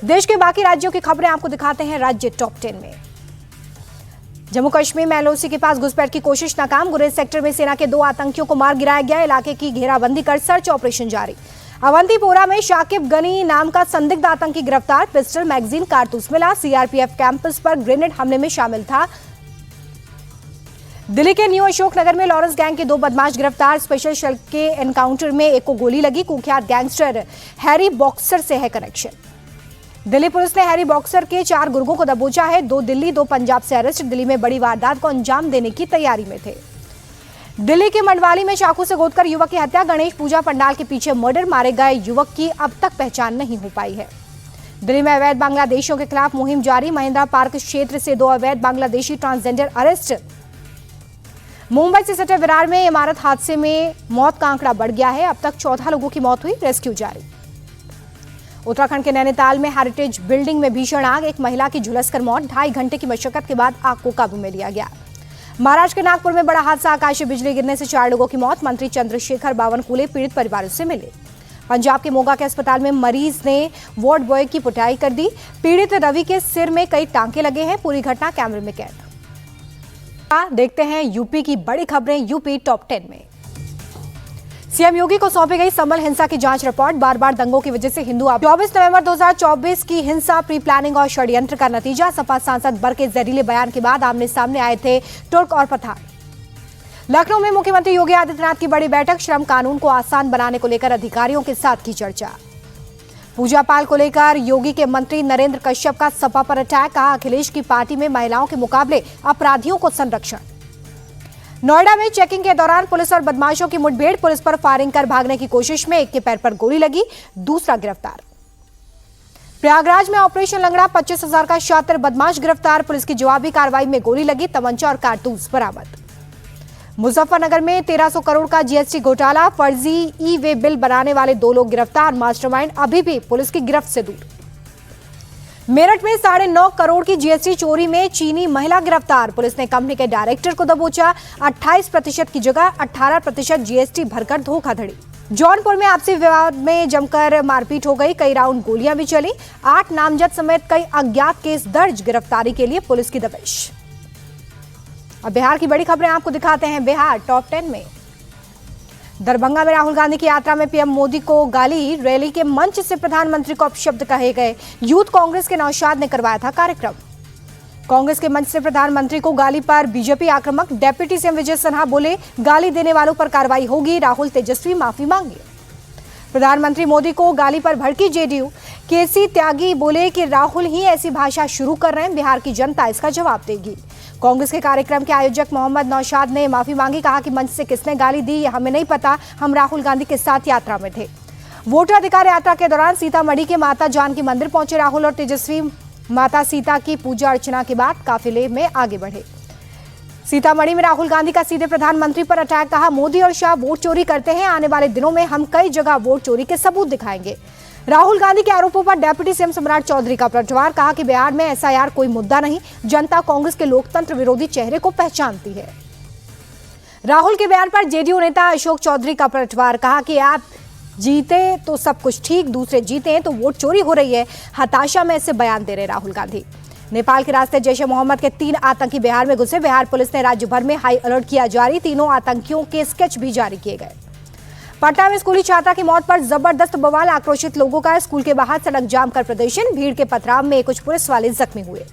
देश के बाकी राज्यों की खबरें आपको दिखाते हैं राज्य टॉप 10 में। जम्मू कश्मीर में एलओसी के पास घुसपैठ की कोशिश नाकाम। गुरेज सेक्टर में सेना के 2 आतंकियों को मार गिराया गया। इलाके की घेराबंदी कर सर्च ऑपरेशन जारी। अवंतीपोरा में शाकिब गनी नाम का संदिग्ध आतंकी गिरफ्तार। पिस्टल, मैगजीन, कारतूस मिला। सीआरपीएफ कैंपस पर ग्रेनेड हमले में शामिल था। दिल्ली के न्यू अशोकनगर में लॉरेंस गैंग के 2 बदमाश गिरफ्तार। स्पेशल सेल के एनकाउंटर में एक को गोली लगी। कुख्यात गैंगस्टर हैरी बॉक्सर से है कनेक्शन। दिल्ली पुलिस ने हैरी बॉक्सर के 4 गुर्गों को दबोचा है। 2 दिल्ली 2 पंजाब से अरेस्ट। दिल्ली में बड़ी वारदात को अंजाम देने की तैयारी में थे। दिल्ली के मंडवाली में चाकू से गोदकर युवक की हत्या। गणेश पूजा पंडाल के पीछे मर्डर। मारे गए युवक की अब तक पहचान नहीं हो पाई है। दिल्ली में अवैध बांग्लादेशियों के खिलाफ मुहिम जारी। महिंद्रा पार्क क्षेत्र से 2 अवैध बांग्लादेशी ट्रांसजेंडर अरेस्ट। मुंबई से सटे विरार में इमारत हादसे में मौत का आंकड़ा बढ़ गया है। अब तक 14 लोगों की मौत हुई। रेस्क्यू जारी। उत्तराखंड के नैनीताल में हेरिटेज बिल्डिंग में भीषण आग। एक महिला की झुलसकर मौत। 2.5 घंटे की मशक्कत के बाद आग को काबू में लिया गया। महाराष्ट्र के नागपुर में बड़ा हादसा। आकाशीय बिजली गिरने से 4 लोगों की मौत। मंत्री चंद्रशेखर बावनकुले पीड़ित परिवारों से मिले। पंजाब के मोगा के अस्पताल में मरीज ने वार्ड बॉय की पिटाई कर दी। पीड़ित रवि के सिर में कई टांके लगे हैं। पूरी घटना कैमरे में कैद। देखते हैं यूपी की बड़ी खबरें यूपी टॉप 10 में। सीएम योगी को सौंपी गई संभल हिंसा की जांच रिपोर्ट। बार बार दंगों की वजह से हिंदू 24 नवंबर 2024 की हिंसा प्री प्लानिंग और षड्यंत्र का नतीजा। सपा सांसद बर के जहरीले बयान के बाद आमने सामने आए थे तुर्क और पठान। लखनऊ में मुख्यमंत्री योगी आदित्यनाथ की बड़ी बैठक। श्रम कानून को आसान बनाने को लेकर अधिकारियों के साथ की चर्चा। पूजा पाल को लेकर योगी के मंत्री नरेंद्र कश्यप का सपा पर अटैक। कहा अखिलेश की पार्टी में महिलाओं के मुकाबले अपराधियों को संरक्षण। नोएडा में चेकिंग के दौरान पुलिस और बदमाशों की मुठभेड़। पुलिस पर फायरिंग कर भागने की कोशिश में एक के पैर पर गोली लगी। दूसरा गिरफ्तार। प्रयागराज में ऑपरेशन लंगड़ा। 25,000 का शातिर बदमाश गिरफ्तार। पुलिस की जवाबी कार्रवाई में गोली लगी। तमंचा और कारतूस बरामद। मुजफ्फरनगर में 1300 करोड़ का जीएसटी घोटाला। फर्जी ई वे बिल बनाने वाले 2 लोग गिरफ्तार। मास्टरमाइंड अभी भी पुलिस की गिरफ्त से दूर। मेरठ में 9.5 करोड़ की जीएसटी चोरी में चीनी महिला गिरफ्तार। पुलिस ने कंपनी के डायरेक्टर को दबोचा। 28% की जगह 18% जीएसटी भरकर धोखाधड़ी। जौनपुर में आपसी विवाद में जमकर मारपीट हो गई। कई राउंड गोलियां भी चली। 8 नामजद समेत कई अज्ञात केस दर्ज। गिरफ्तारी के लिए पुलिस की दबिश। अब बिहार की बड़ी खबरें आपको दिखाते हैं बिहार टॉप 10 में। दरभंगा में राहुल गांधी की यात्रा में पीएम मोदी को गाली। रैली के मंच से प्रधानमंत्री को अपशब्द कहे गए। यूथ कांग्रेस के नौशाद ने करवाया था कार्यक्रम। कांग्रेस के मंच से प्रधानमंत्री को गाली पर बीजेपी आक्रामक। डेप्यूटी सीएम विजय सिन्हा बोले गाली देने वालों पर कार्रवाई होगी। राहुल तेजस्वी माफी मांगे। प्रधानमंत्री मोदी को गाली पर भड़की जेडीयू। केसी त्यागी बोले कि राहुल ही ऐसी भाषा शुरू कर रहे हैं। बिहार की जनता इसका जवाब देगी। कांग्रेस के कार्यक्रम के आयोजक मोहम्मद नौशाद ने माफी मांगी। कहा कि मंच से किसने गाली दी ये हमें नहीं पता। हम राहुल गांधी के साथ यात्रा में थे। वोटर अधिकार यात्रा के दौरान सीतामढ़ी के माता जानकी मंदिर पहुंचे राहुल और तेजस्वी। माता सीता की पूजा अर्चना के बाद काफिले में आगे बढ़े। सीतामढ़ी में राहुल गांधी का सीधे प्रधानमंत्री पर अटैक। कहा मोदी और शाह वोट चोरी करते हैं। आने वाले दिनों में हम कई जगह वोट चोरी के सबूत दिखाएंगे। राहुल गांधी के आरोपों पर डेप्यूटी सीएम सम्राट चौधरी का पलटवार। कहा कि बिहार में एसआईआर कोई मुद्दा नहीं। जनता कांग्रेस के लोकतंत्र विरोधी चेहरे को पहचानती है। राहुल के बयान पर जेडीयू नेता अशोक चौधरी का पलटवार। कहा कि आप जीते तो सब कुछ ठीक, दूसरे जीते हैं तो वोट चोरी हो रही है। हताशा में ऐसे बयान दे रहे राहुल गांधी। नेपाल के रास्ते जैश ए मोहम्मद के 3 आतंकी बिहार में घुसे। बिहार पुलिस ने राज्य भर में हाई अलर्ट किया जारी। तीनों आतंकियों के स्केच भी जारी किए गए। पटना में स्कूली छात्रा की मौत पर जबरदस्त बवाल। आक्रोशित लोगों का स्कूल के बाहर सड़क जाम कर प्रदर्शन। भीड़ के पथराव में कुछ पुलिस वाले जख्मी हुए।